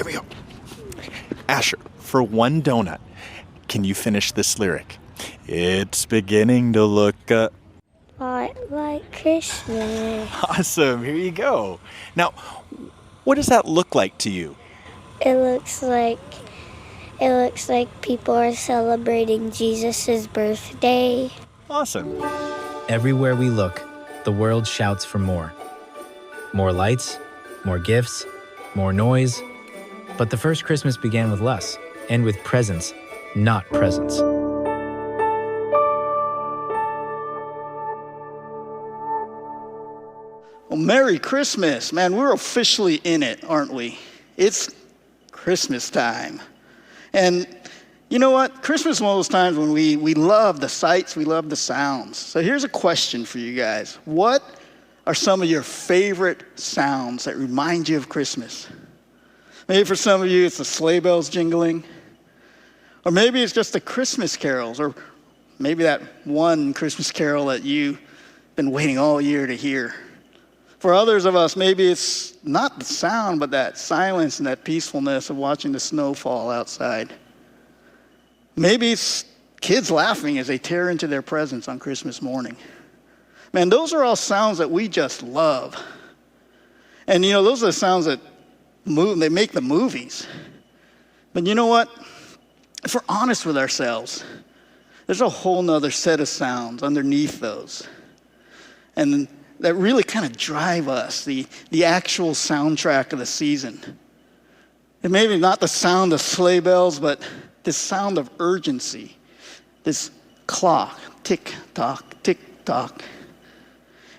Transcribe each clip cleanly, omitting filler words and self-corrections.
we go. Asher, for one donut, can you finish this lyric? It's beginning to look like Christmas. awesome. Here you go. Now, what does that look like to you? It looks like people are celebrating Jesus' birthday. Awesome. Everywhere we look, the world shouts for more. More lights, more gifts, more noise. But the first Christmas began with less, and with presents, not presents. Well, Merry Christmas. Man, we're officially in it, aren't we? It's Christmas time. And you know what? Christmas is one of those times when we love the sights, we love the sounds. So here's a question for you guys. What are some of your favorite sounds that remind you of Christmas? Maybe for some of you, it's the sleigh bells jingling. Or maybe it's just the Christmas carols. Or maybe that one Christmas carol that you've been waiting all year to hear. For others of us, maybe it's not the sound, but that silence and that peacefulness of watching the snow fall outside. Maybe it's kids laughing as they tear into their presents on Christmas morning. Man, those are all sounds that we just love. And you know, those are the sounds that they make the movies. But you know what? If we're honest with ourselves, there's a whole nother set of sounds underneath those. And that really kind of drive us, the actual soundtrack of the season. And maybe not the sound of sleigh bells, but this sound of urgency, this clock, tick-tock, tick-tock.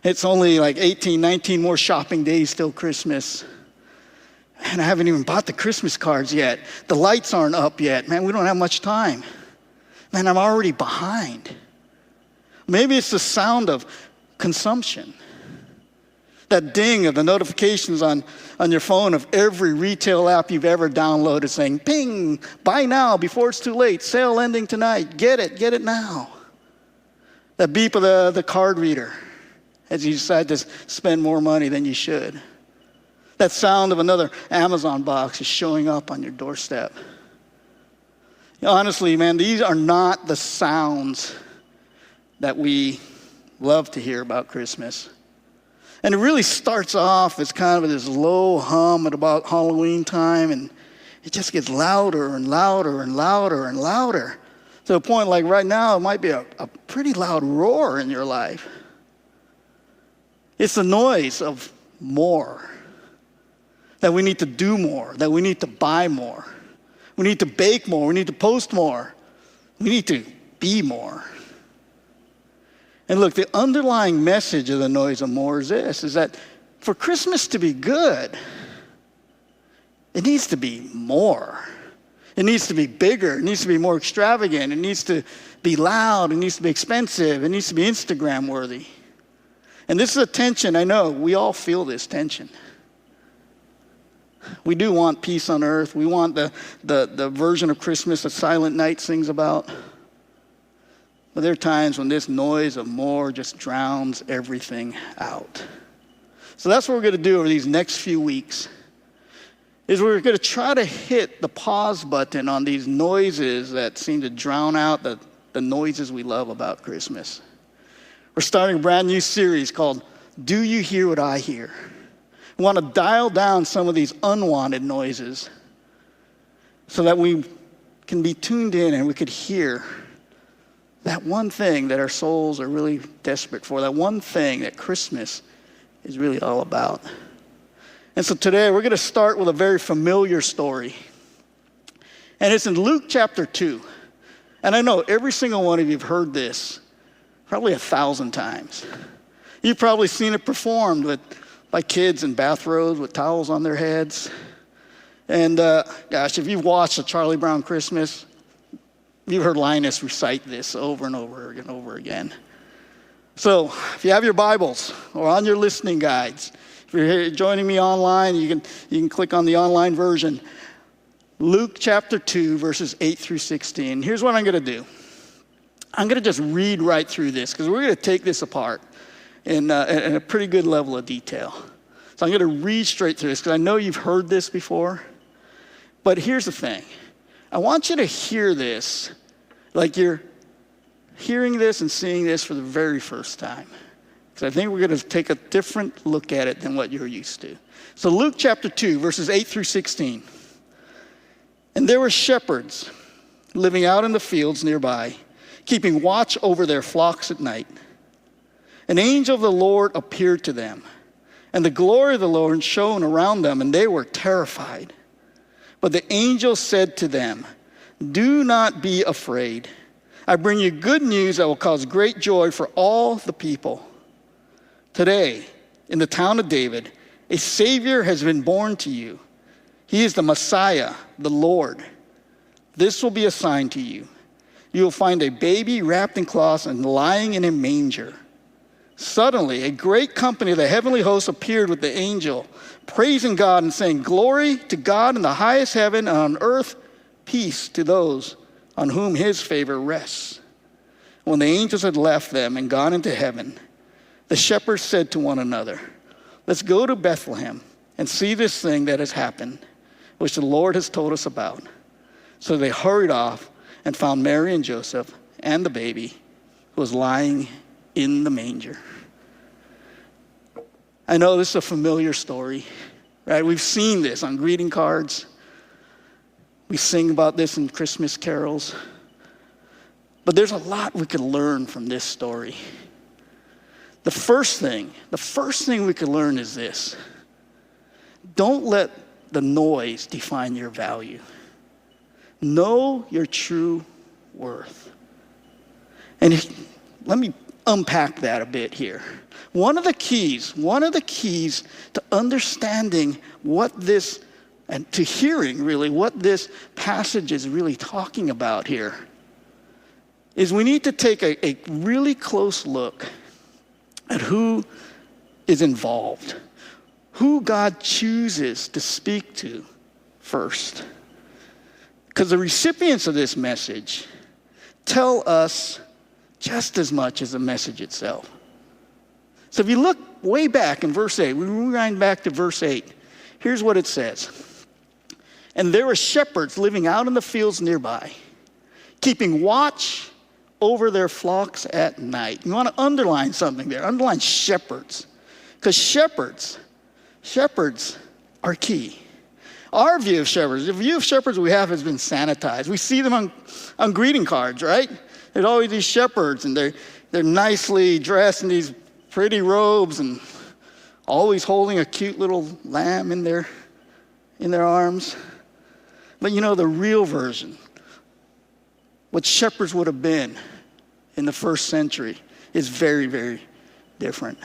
It's only like 18, 19 more shopping days till Christmas. And I haven't even bought the Christmas cards yet. The lights aren't up yet. Man, we don't have much time. Man, I'm already behind. Maybe it's the sound of consumption. That ding of the notifications on your phone of every retail app you've ever downloaded saying, ping, buy now before it's too late, sale ending tonight, get it now. That beep of the card reader as you decide to spend more money than you should. That sound of another Amazon box is showing up on your doorstep. Honestly, man, these are not the sounds that we love to hear about Christmas. And it really starts off as kind of this low hum at about Halloween time, and it just gets louder and louder and louder and louder, to the point like right now it might be a pretty loud roar in your life. It's the noise of more, that we need to do more, that we need to buy more, we need to bake more, we need to post more, we need to be more. And look, the underlying message of the noise of more is this, is that for Christmas to be good, it needs to be more. It needs to be bigger. It needs to be more extravagant. It needs to be loud. It needs to be expensive. It needs to be Instagram worthy. And this is a tension. I know we all feel this tension. We do want peace on earth. We want the version of Christmas that Silent Night sings about. But there are times when this noise of more just drowns everything out. So that's what we're going to do over these next few weeks, is we're going to try to hit the pause button on these noises that seem to drown out the noises we love about Christmas. We're starting a brand new series called Do You Hear What I Hear? We want to dial down some of these unwanted noises so that we can be tuned in and we could hear that one thing that our souls are really desperate for, that one thing that Christmas is really all about. And so today we're going to start with a very familiar story. And it's in Luke chapter 2. And I know every single one of you have heard this probably 1,000 times. You've probably seen it performed by kids in bathrobes with towels on their heads. And gosh, if you've watched a Charlie Brown Christmas, you've heard Linus recite this over and over and over again. So if you have your Bibles or on your listening guides, if you're joining me online, you can click on the online version. Luke chapter 2, verses 8 through 16. Here's what I'm going to do. I'm going to just read right through this because we're going to take this apart in a pretty good level of detail. So I'm going to read straight through this because I know you've heard this before. But here's the thing. I want you to hear this like you're hearing this and seeing this for the very first time. Because I think we're going to take a different look at it than what you're used to. So Luke chapter 2, verses 8 through 16. And there were shepherds living out in the fields nearby, keeping watch over their flocks at night. An angel of the Lord appeared to them, and the glory of the Lord shone around them, and they were terrified. But the angel said to them, "Do not be afraid. I bring you good news that will cause great joy for all the people. Today, in the town of David, a Savior has been born to you. He is the Messiah, the Lord. This will be a sign to you. You will find a baby wrapped in cloths and lying in a manger." Suddenly, a great company of the heavenly hosts appeared with the angel, praising God and saying, "Glory to God in the highest heaven, and on earth peace to those on whom his favor rests." When the angels had left them and gone into heaven, the shepherds said to one another, "Let's go to Bethlehem and see this thing that has happened, which the Lord has told us about." So they hurried off and found Mary and Joseph and the baby who was lying in the manger. I know this is a familiar story, right? We've seen this on greeting cards. We sing about this in Christmas carols. But there's a lot we could learn from this story. The first thing we could learn is this. Don't let the noise define your value. Know your true worth. And let me unpack that a bit here. One of the keys to understanding what this, and to hearing really what this passage is really talking about here, is we need to take a really close look at who is involved, who God chooses to speak to first. Because the recipients of this message tell us just as much as the message itself. So if you look way back in verse 8, we rewind back to verse 8, here's what it says. And there were shepherds living out in the fields nearby, keeping watch over their flocks at night. You want to underline something there. Underline shepherds. Because shepherds are key. Our view of shepherds, the view of shepherds we have has been sanitized. We see them on greeting cards, right? There's always these shepherds, and they're nicely dressed in these pretty robes and always holding a cute little lamb in their arms. But you know, the real version, what shepherds would have been in the first century, is very, very different.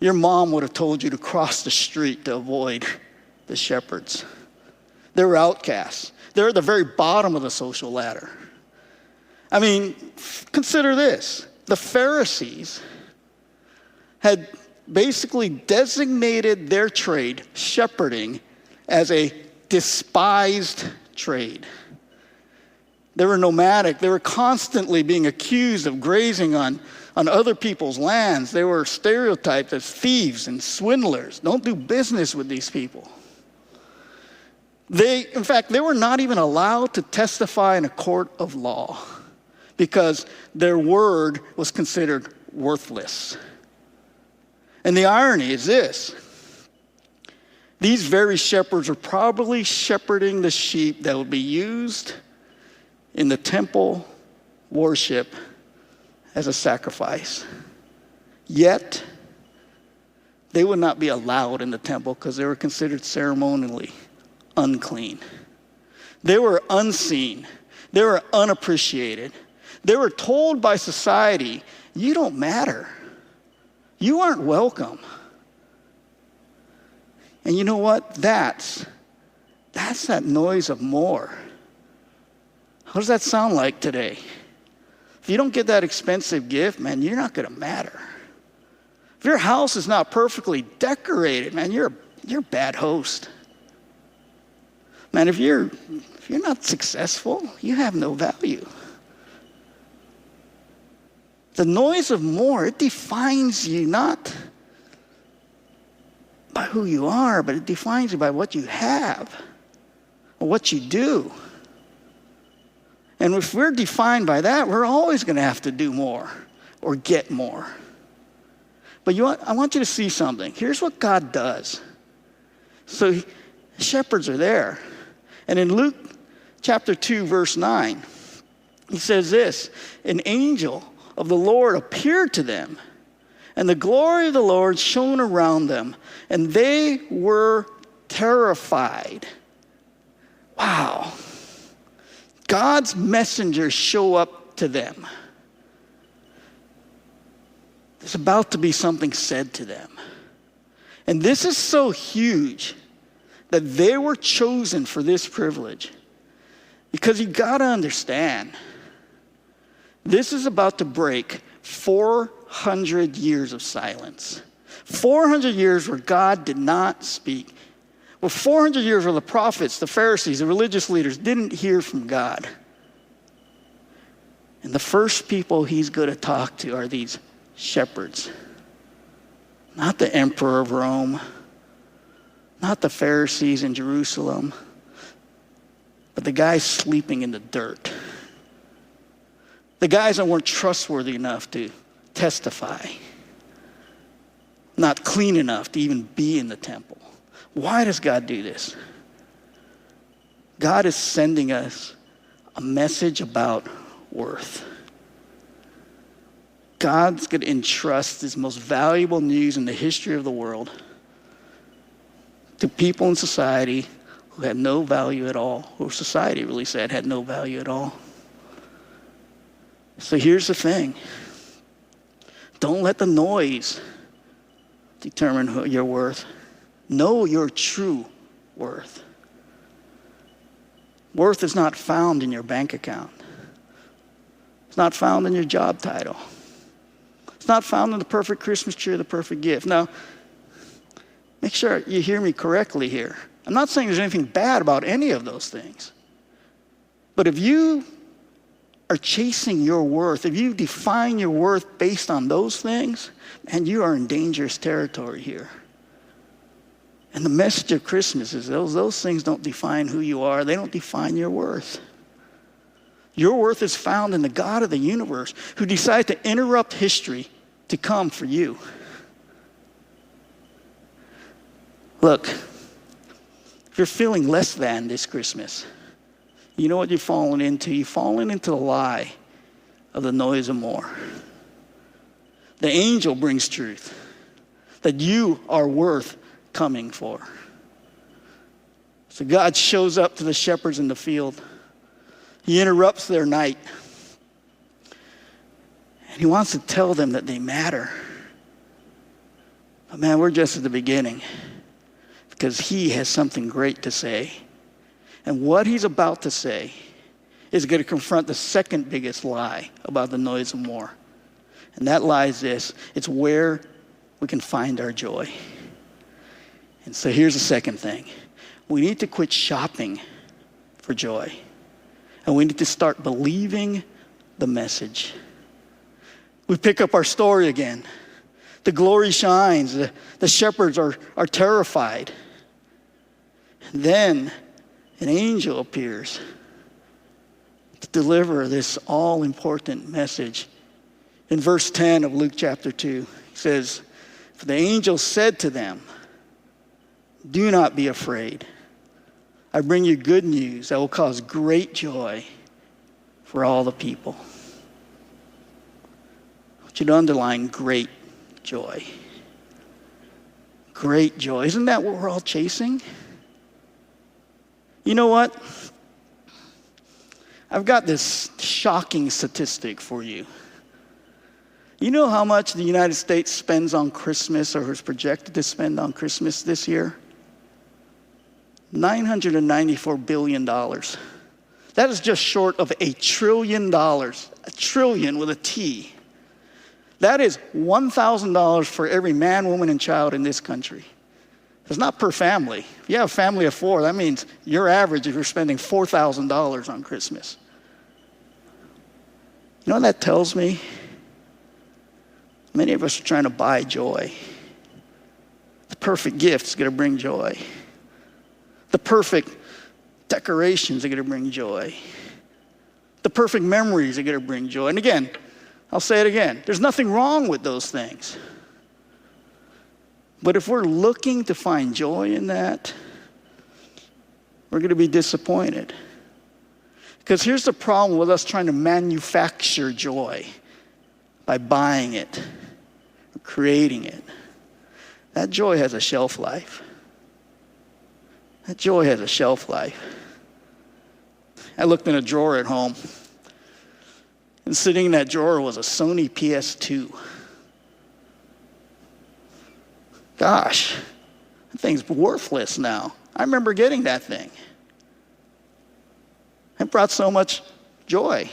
Your mom would have told you to cross the street to avoid the shepherds. They were outcasts. They're at the very bottom of the social ladder. I mean, consider this. The Pharisees had basically designated their trade, shepherding, as a despised trade. They were nomadic. They were constantly being accused of grazing on other people's lands. They were stereotyped as thieves and swindlers. Don't do business with these people. In fact, they were not even allowed to testify in a court of law because their word was considered worthless. And the irony is this. These very shepherds were probably shepherding the sheep that would be used in the temple worship as a sacrifice. Yet, they would not be allowed in the temple because they were considered ceremonially unclean. They were unseen. They were unappreciated. They were told by society, you don't matter. You aren't welcome. And you know what? That's that noise of more. How does that sound like today? If you don't get that expensive gift, man, you're not going to matter. If your house is not perfectly decorated, man, you're a bad host. Man, if you're not successful, you have no value. The noise of more, it defines you not by who you are, but it defines you by what you have. or what you do. And if we're defined by that, we're always going to have to do more or get more. But I want you to see something. Here's what God does. So shepherds are there. And in Luke chapter 2, verse 9, he says this, an angel of the Lord appeared to them, and the glory of the Lord shone around them, and they were terrified. Wow. God's messengers show up to them. There's about to be something said to them. And this is so huge that they were chosen for this privilege. Because you got to understand, this is about to break 400 years of silence. 400 years where God did not speak. Well, 400 years where the prophets, the Pharisees, the religious leaders didn't hear from God. And the first people he's going to talk to are these shepherds. Not the emperor of Rome, not the Pharisees in Jerusalem, but the guys sleeping in the dirt. The guys that weren't trustworthy enough to testify. Not clean enough to even be in the temple. Why does God do this? God is sending us a message about worth. God's going to entrust his most valuable news in the history of the world to people in society who had no value at all, or society really said had no value at all. So here's the thing. Don't let the noise determine your worth. Know your true worth. Worth is not found in your bank account. It's not found in your job title. It's not found in the perfect Christmas tree or the perfect gift. Now, make sure you hear me correctly here. I'm not saying there's anything bad about any of those things. But if you are chasing your worth, if you define your worth based on those things, and you are in dangerous territory here. And the message of Christmas is those things don't define who you are. They don't define your worth. Your worth is found in the God of the universe who decided to interrupt history to come for you. Look, if you're feeling less than this Christmas, you know what you've fallen into? You've fallen into the lie of the noise of more. The angel brings truth that you are worth coming for. So God shows up to the shepherds in the field. He interrupts their night. And he wants to tell them that they matter. But man, we're just at the beginning. Because he has something great to say. And what he's about to say is going to confront the second biggest lie about the noise of more. And that lie is this. It's where we can find our joy. And so here's the second thing. We need to quit shopping for joy. And we need to start believing the message. We pick up our story again. The glory shines. The shepherds are terrified. And then an angel appears to deliver this all-important message. In verse 10 of Luke chapter 2, he says, "For the angel said to them, 'Do not be afraid. I bring you good news that will cause great joy for all the people.'" I want you to underline great joy. Great joy. Isn't that what we're all chasing? You know what? I've got this shocking statistic for you. You know how much the United States spends on Christmas or is projected to spend on Christmas this year? $994 billion. That is just short of $1 trillion. A trillion with a T. That is $1,000 for every man, woman, and child in this country. It's not per family. If you have a family of 4, that means your average if you're spending $4,000 on Christmas. You know what that tells me? Many of us are trying to buy joy. The perfect gift is going to bring joy. The perfect decorations are going to bring joy. The perfect memories are going to bring joy. And again, I'll say it again. There's nothing wrong with those things. But if we're looking to find joy in that, we're going to be disappointed. Because here's the problem with us trying to manufacture joy by buying it, or creating it. That joy has a shelf life. That joy has a shelf life. I looked in a drawer at home, and sitting in that drawer was a Sony PS2. Gosh, that thing's worthless now. I remember getting that thing. It brought so much joy.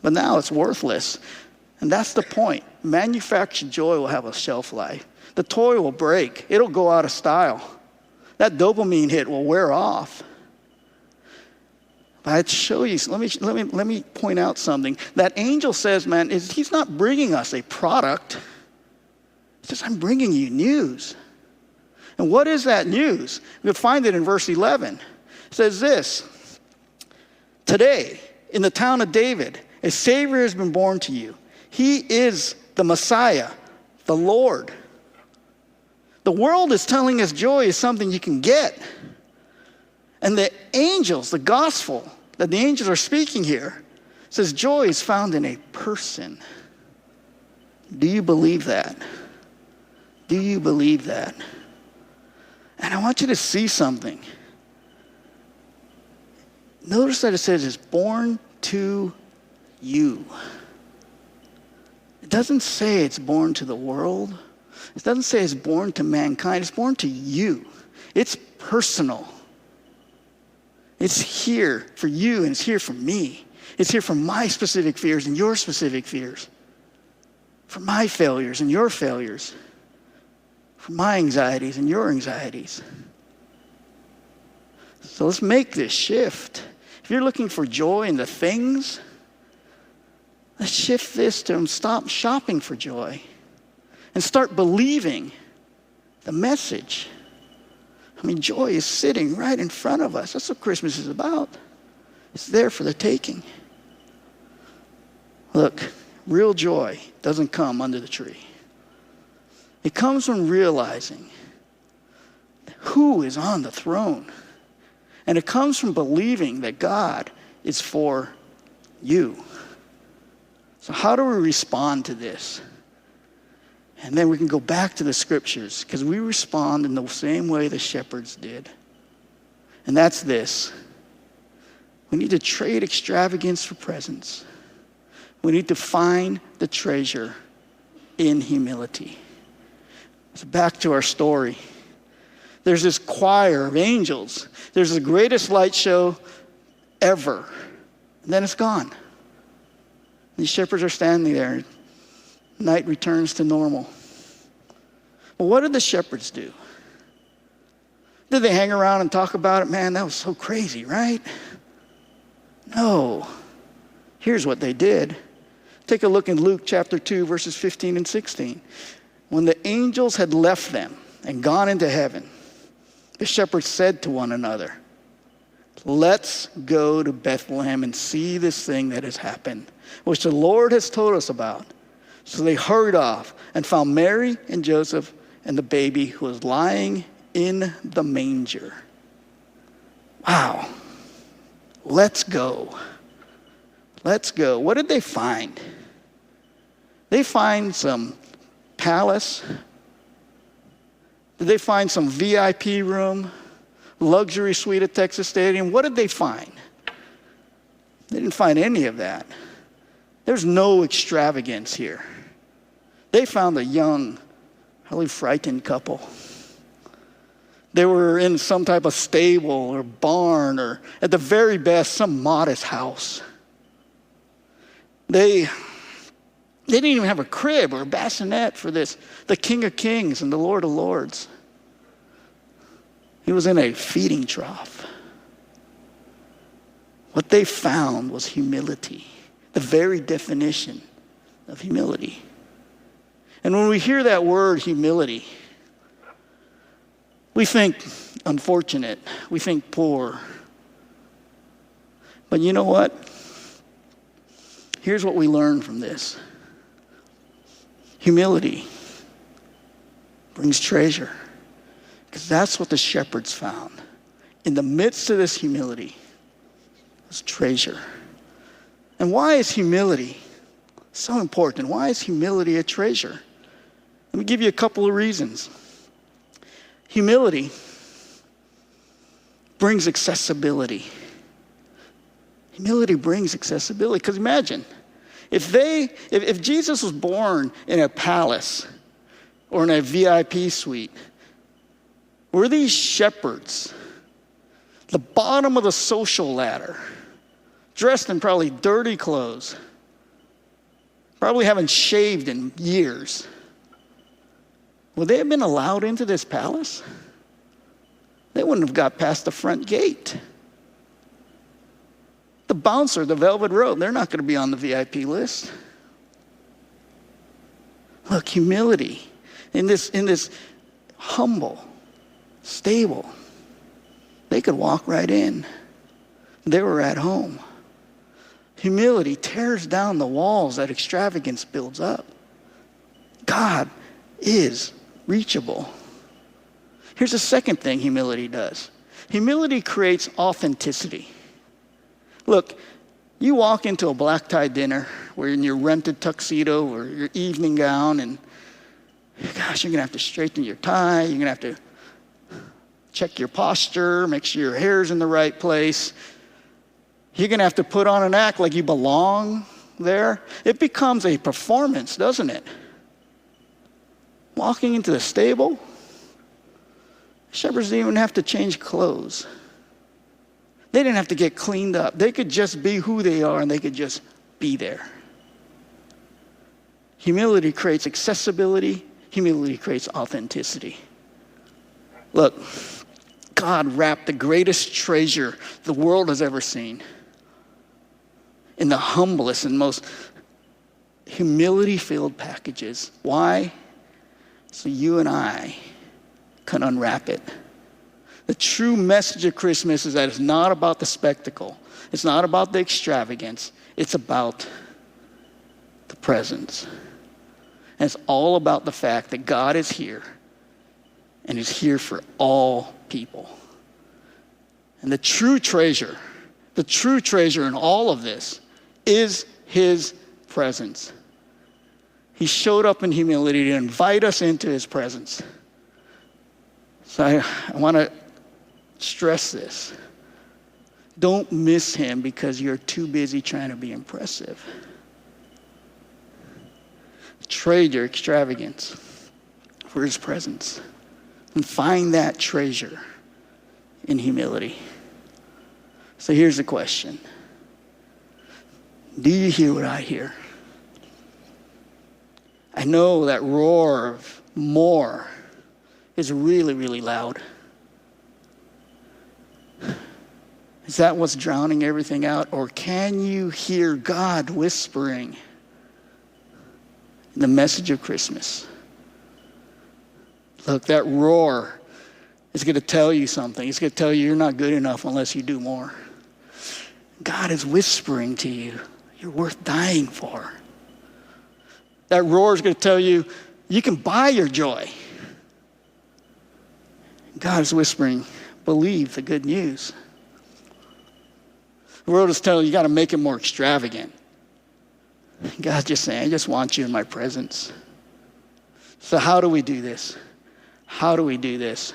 But now it's worthless. And that's the point. Manufactured joy will have a shelf life. The toy will break. It'll go out of style. That dopamine hit will wear off. But I'd show you, let me point out something. That angel says, man, he's not bringing us a product. He says, I'm bringing you news. And what is that news? We'll find it in verse 11. It says this, today, in the town of David, a Savior has been born to you. He is the Messiah, the Lord. The world is telling us joy is something you can get. And the angels, the gospel that the angels are speaking here, says joy is found in a person. Do you believe that? Do you believe that? And I want you to see something. Notice that it says it's born to you. It doesn't say it's born to the world. It doesn't say it's born to mankind. It's born to you. It's personal. It's here for you and it's here for me. It's here for my specific fears and your specific fears. For my failures and your failures. For my anxieties and your anxieties. So let's make this shift. If you're looking for joy in the things, let's shift this to stop shopping for joy and start believing the message. I mean, joy is sitting right in front of us. That's what Christmas is about. It's there for the taking. Look, real joy doesn't come under the tree. It comes from realizing who is on the throne. And it comes from believing that God is for you. So how do we respond to this? And then we can go back to the scriptures because we respond in the same way the shepherds did. And that's this. We need to trade extravagance for presence. We need to find the treasure in humility. So back to our story. There's this choir of angels. There's the greatest light show ever. And then it's gone. These shepherds are standing there. Night returns to normal. Well, what did the shepherds do? Did they hang around and talk about it? Man, that was so crazy, right? No. Here's what they did. Take a look in Luke chapter 2, verses 15 and 16. When the angels had left them and gone into heaven, the shepherds said to one another, let's go to Bethlehem and see this thing that has happened, which the Lord has told us about. So they hurried off and found Mary and Joseph and the baby who was lying in the manger. Wow. Let's go. Let's go. What did they find? They find some palace. Did they find some VIP room? Luxury suite at Texas Stadium? What did they find? They didn't find any of that. There's no extravagance here. They found a young, probably frightened couple. They were in some type of stable or barn or at the very best, some modest house. They didn't even have a crib or a bassinet for this, the King of Kings and the Lord of Lords. He was in a feeding trough. What they found was humility, the very definition of humility. And when we hear that word humility, We think unfortunate. We think poor. But you know what? Here's what we learn from this. Humility brings treasure. Because that's what the shepherds found. In the midst of this humility was treasure. And why is humility so important? Why is humility a treasure? Let me give you a couple of reasons. Humility brings accessibility. Humility brings accessibility. Because imagine, if Jesus was born in a palace or in a VIP suite, were these shepherds, the bottom of the social ladder, dressed in probably dirty clothes, probably haven't shaved in years, would they have been allowed into this palace? They wouldn't have got past the front gate. The bouncer, the velvet robe, they're not going to be on the VIP list. Look, humility in this humble, stable, they could walk right in. They were at home. Humility tears down the walls that extravagance builds up. God is reachable. Here's the second thing humility does. Humility creates authenticity. Look, you walk into a black tie dinner where in your rented tuxedo or your evening gown, and gosh, you're going to have to straighten your tie. You're going to have to check your posture, make sure your hair's in the right place. You're going to have to put on an act like you belong there. It becomes a performance, doesn't it? Walking into the stable, shepherds didn't even have to change clothes. They didn't have to get cleaned up. They could just be who they are, and they could just be there. Humility creates accessibility. Humility creates authenticity. Look, God wrapped the greatest treasure the world has ever seen in the humblest and most humility-filled packages. Why? So you and I can unwrap it. The true message of Christmas is that it's not about the spectacle. It's not about the extravagance. It's about the presence. And it's all about the fact that God is here and is here for all people. And the true treasure in all of this is his presence. He showed up in humility to invite us into his presence. So I want to stress this. Don't miss him because you're too busy trying to be impressive. Trade your extravagance for his presence and find that treasure in humility. So here's the question. Do you hear what I hear? I know that roar of more is really, really loud. Is that what's drowning everything out? Or can you hear God whispering the message of Christmas? Look, that roar is going to tell you something. It's going to tell you you're not good enough unless you do more. God is whispering to you, you're worth dying for. That roar is going to tell you, you can buy your joy. God is whispering, believe the good news. The world is telling you, you got to make it more extravagant. God's just saying, I just want you in my presence. So how do we do this? How do we do this?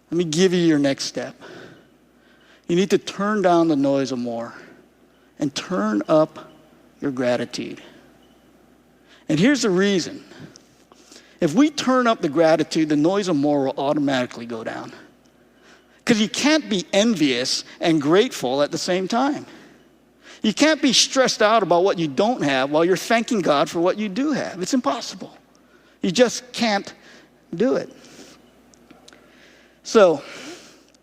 Let me give you your next step. You need to turn down the noise of more and turn up your gratitude. And here's the reason. If we turn up the gratitude, the noise of more will automatically go down. Because you can't be envious and grateful at the same time. You can't be stressed out about what you don't have while you're thanking God for what you do have. It's impossible. You just can't do it. So,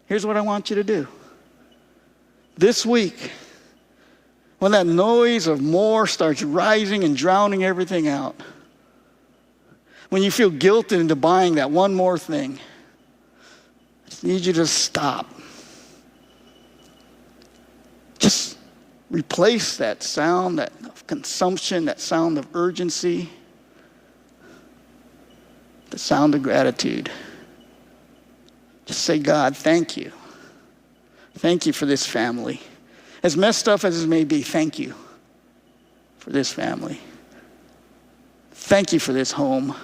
here's what I want you to do. This week, when that noise of more starts rising and drowning everything out, when you feel guilted into buying that one more thing, I need you to stop. Just replace that sound of consumption, that sound of urgency, the sound of gratitude. Just say, God, thank you. Thank you for this family. As messed up as it may be, thank you for this family. Thank you for this home.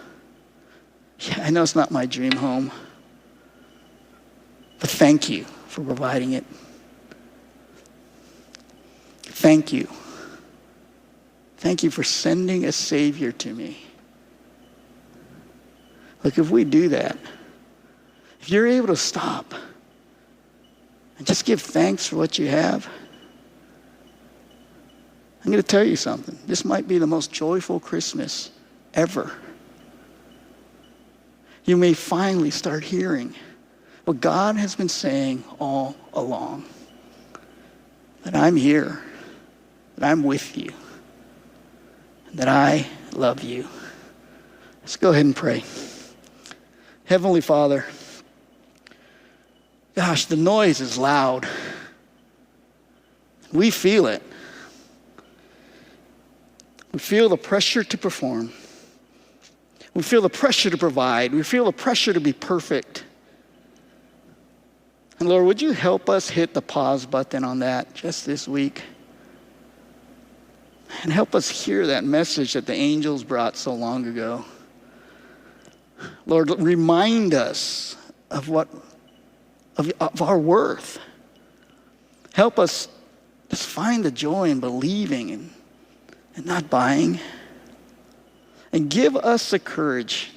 Yeah, I know it's not my dream home, but thank you for providing it. Thank you. Thank you for sending a Savior to me. Look, if we do that, if you're able to stop and just give thanks for what you have, I'm going to tell you something. This might be the most joyful Christmas ever. You may finally start hearing what God has been saying all along. That I'm here, that I'm with you, and that I love you. Let's go ahead and pray. Heavenly Father, gosh, the noise is loud. We feel it. We feel the pressure to perform. We feel the pressure to provide. We feel the pressure to be perfect. And Lord, would you help us hit the pause button on that just this week? And help us hear that message that the angels brought so long ago. Lord, remind us of our worth. Help us just find the joy in believing and not buying. And give us the courage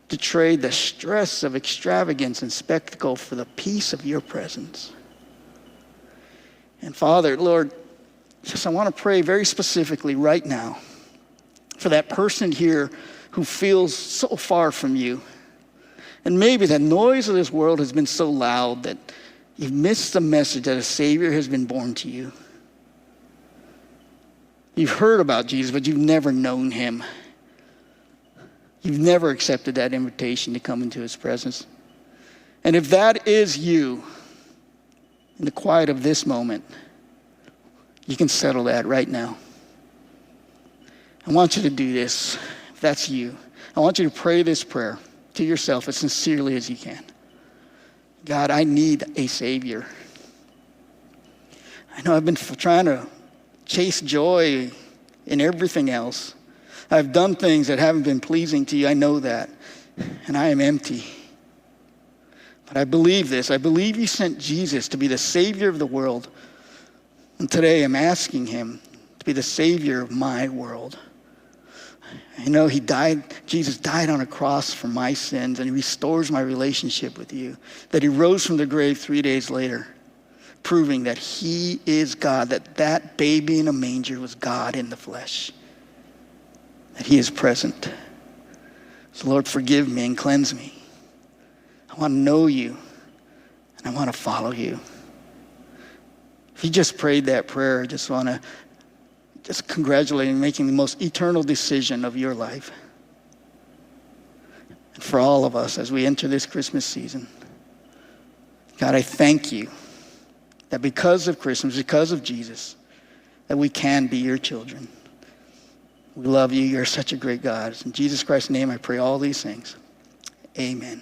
to trade the stress of extravagance and spectacle for the peace of your presence. And Father, Lord, I want to pray very specifically right now for that person here who feels so far from you. And maybe the noise of this world has been so loud that you've missed the message that a Savior has been born to you. You've heard about Jesus, but you've never known him. You've never accepted that invitation to come into his presence. And if that is you, in the quiet of this moment, you can settle that right now. I want you to do this. If that's you, I want you to pray this prayer to yourself as sincerely as you can. God, I need a Savior. I know I've been trying to chase joy in everything else. I've done things that haven't been pleasing to you. I know that. And I am empty. But I believe this. I believe you sent Jesus to be the Savior of the world. And today I'm asking him to be the Savior of my world. I know Jesus died on a cross for my sins, and he restores my relationship with you. That he rose from the grave 3 days later, proving that he is God, that baby in a manger was God in the flesh, that he is present. So Lord, forgive me and cleanse me. I want to know you, and I want to follow you. If you just prayed that prayer, I just want to congratulate you on making the most eternal decision of your life. And for all of us as we enter this Christmas season, God, I thank you that because of Christmas, because of Jesus, that we can be your children. We love you. You're such a great God. In Jesus Christ's name, I pray all these things. Amen.